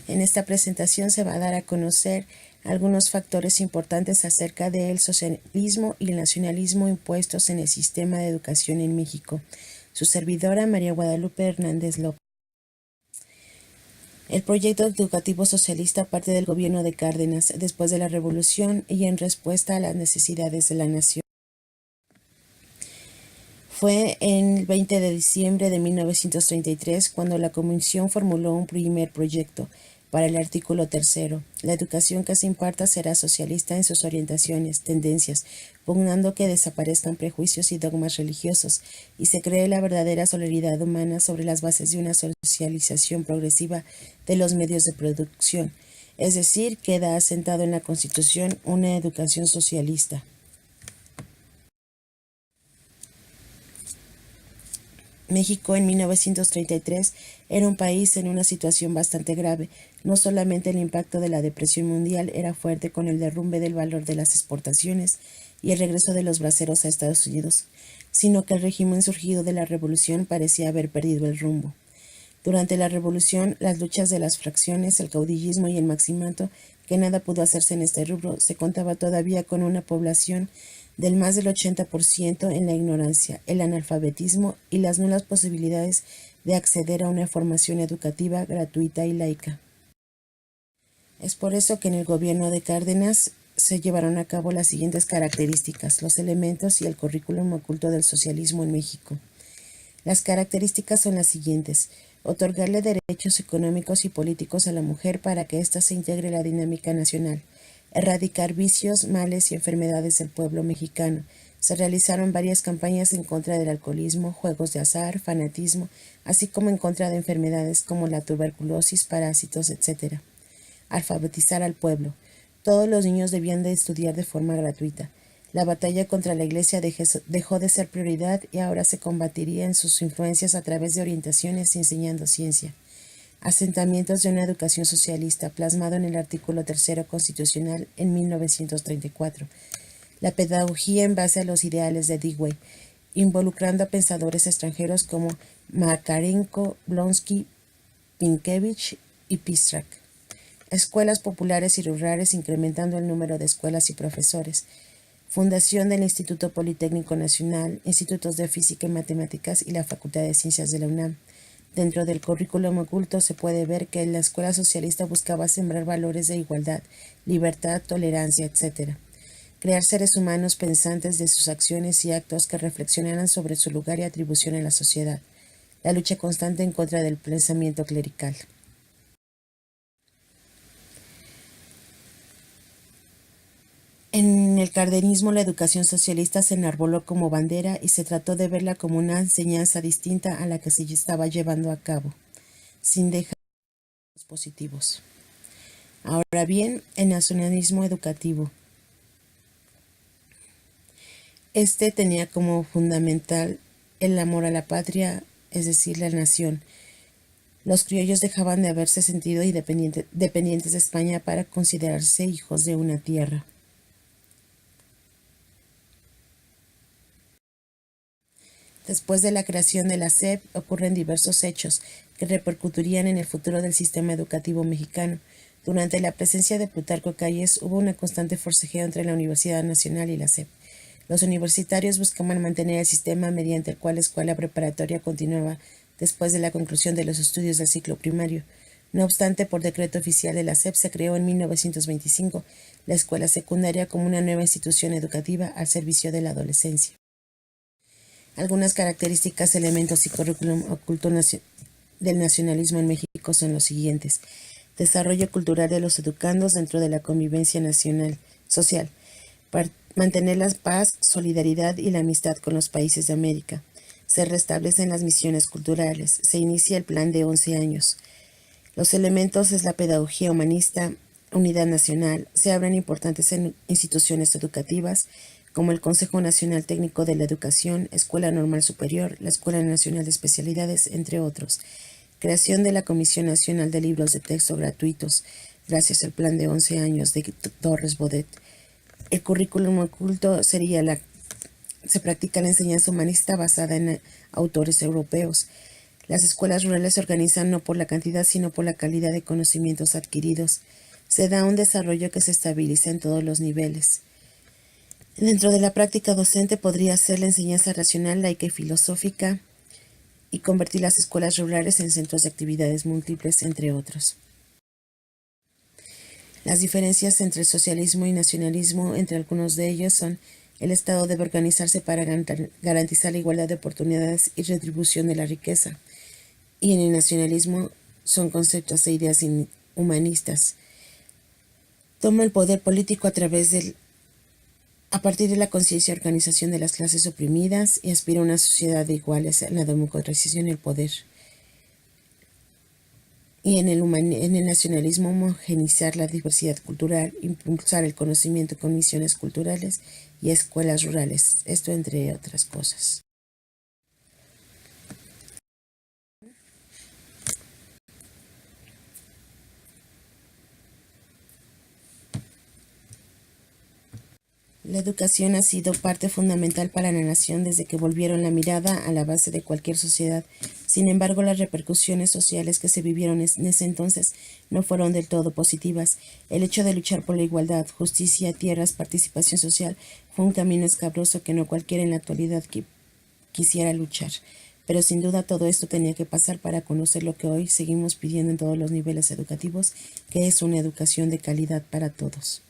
En esta presentación se va a dar a conocer algunos factores importantes acerca del socialismo y el nacionalismo impuestos en el sistema de educación en México. Su servidora, María Guadalupe Hernández López. El proyecto educativo socialista parte del gobierno de Cárdenas después de la Revolución y en respuesta a las necesidades de la nación. Fue en el 20 de diciembre de 1933 cuando la Comisión formuló un primer proyecto para el artículo 3. La educación que se imparta será socialista en sus orientaciones, tendencias, pugnando que desaparezcan prejuicios y dogmas religiosos y se cree la verdadera solidaridad humana sobre las bases de una socialización progresiva de los medios de producción, es decir, queda asentado en la Constitución una educación socialista. México en 1933 era un país en una situación bastante grave. No solamente el impacto de la depresión mundial era fuerte con el derrumbe del valor de las exportaciones y el regreso de los braceros a Estados Unidos, sino que el régimen surgido de la revolución parecía haber perdido el rumbo. Durante la revolución, las luchas de las fracciones, el caudillismo y el maximato, que nada pudo hacerse en este rubro, se contaba todavía con una población del más del 80% en la ignorancia, el analfabetismo y las nulas posibilidades de acceder a una formación educativa gratuita y laica. Es por eso que en el gobierno de Cárdenas se llevaron a cabo las siguientes características, los elementos y el currículum oculto del socialismo en México. Las características son las siguientes: otorgarle derechos económicos y políticos a la mujer para que ésta se integre a la dinámica nacional, erradicar vicios, males y enfermedades del pueblo mexicano. Se realizaron varias campañas en contra del alcoholismo, juegos de azar, fanatismo, así como en contra de enfermedades como la tuberculosis, parásitos, etc. Alfabetizar al pueblo. Todos los niños debían de estudiar de forma gratuita. La batalla contra la Iglesia dejó de ser prioridad y ahora se combatiría en sus influencias a través de orientaciones y enseñando ciencia. Asentamientos de una educación socialista, plasmado en el artículo 3 constitucional en 1934. La pedagogía en base a los ideales de Dewey, involucrando a pensadores extranjeros como Makarenko, Blonsky, Pinkevich y Pistrak. Escuelas populares y rurales, incrementando el número de escuelas y profesores. Fundación del Instituto Politécnico Nacional, Institutos de Física y Matemáticas y la Facultad de Ciencias de la UNAM. Dentro del currículum oculto se puede ver que la escuela socialista buscaba sembrar valores de igualdad, libertad, tolerancia, etc. Crear seres humanos pensantes de sus acciones y actos que reflexionaran sobre su lugar y atribución en la sociedad. La lucha constante en contra del pensamiento clerical. En el cardenismo, la educación socialista se enarboló como bandera y se trató de verla como una enseñanza distinta a la que se estaba llevando a cabo, sin dejar los positivos. Ahora bien, el nacionalismo educativo. Este tenía como fundamental el amor a la patria, es decir, la nación. Los criollos dejaban de haberse sentido dependientes de España para considerarse hijos de una tierra. Después de la creación de la SEP ocurren diversos hechos que repercutirían en el futuro del sistema educativo mexicano. Durante la presencia de Plutarco Calles hubo una constante forcejeo entre la Universidad Nacional y la SEP. Los universitarios buscaban mantener el sistema mediante el cual la escuela preparatoria continuaba después de la conclusión de los estudios del ciclo primario. No obstante, por decreto oficial de la SEP se creó en 1925 la escuela secundaria como una nueva institución educativa al servicio de la adolescencia. Algunas características, elementos y currículum oculto del nacionalismo en México son los siguientes: desarrollo cultural de los educandos dentro de la convivencia nacional, social, mantener la paz, solidaridad y la amistad con los países de América. Se restablecen las misiones culturales, se inicia el plan de 11 años. Los elementos es la pedagogía humanista, unidad nacional, se abren importantes instituciones educativas, como el Consejo Nacional Técnico de la Educación, Escuela Normal Superior, la Escuela Nacional de Especialidades, entre otros. Creación de la Comisión Nacional de Libros de Texto Gratuitos, gracias al plan de 11 años de Torres Bodet. El currículum oculto se practica la enseñanza humanista basada en autores europeos. Las escuelas rurales se organizan no por la cantidad, sino por la calidad de conocimientos adquiridos. Se da un desarrollo que se estabiliza en todos los niveles. Dentro de la práctica docente podría ser la enseñanza racional, laica y filosófica, y convertir las escuelas rurales en centros de actividades múltiples, entre otros. Las diferencias entre el socialismo y nacionalismo, entre algunos de ellos, son: el Estado debe organizarse para garantizar la igualdad de oportunidades y retribución de la riqueza. Y en el nacionalismo son conceptos e ideas humanistas. Toma el poder político a partir de la conciencia y organización de las clases oprimidas y aspira a una sociedad de iguales en la democratización y el poder. Y en el nacionalismo, homogeneizar la diversidad cultural, impulsar el conocimiento con misiones culturales y escuelas rurales, esto entre otras cosas. La educación ha sido parte fundamental para la nación desde que volvieron la mirada a la base de cualquier sociedad. Sin embargo, las repercusiones sociales que se vivieron en ese entonces no fueron del todo positivas. El hecho de luchar por la igualdad, justicia, tierras, participación social, fue un camino escabroso que no cualquiera en la actualidad quisiera luchar. Pero sin duda todo esto tenía que pasar para conocer lo que hoy seguimos pidiendo en todos los niveles educativos, que es una educación de calidad para todos.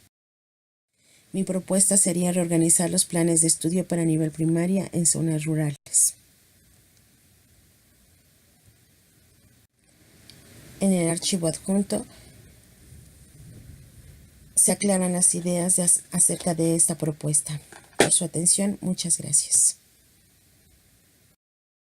Mi propuesta sería reorganizar los planes de estudio para nivel primaria en zonas rurales. En el archivo adjunto se aclaran las ideas acerca de esta propuesta. Por su atención, muchas gracias.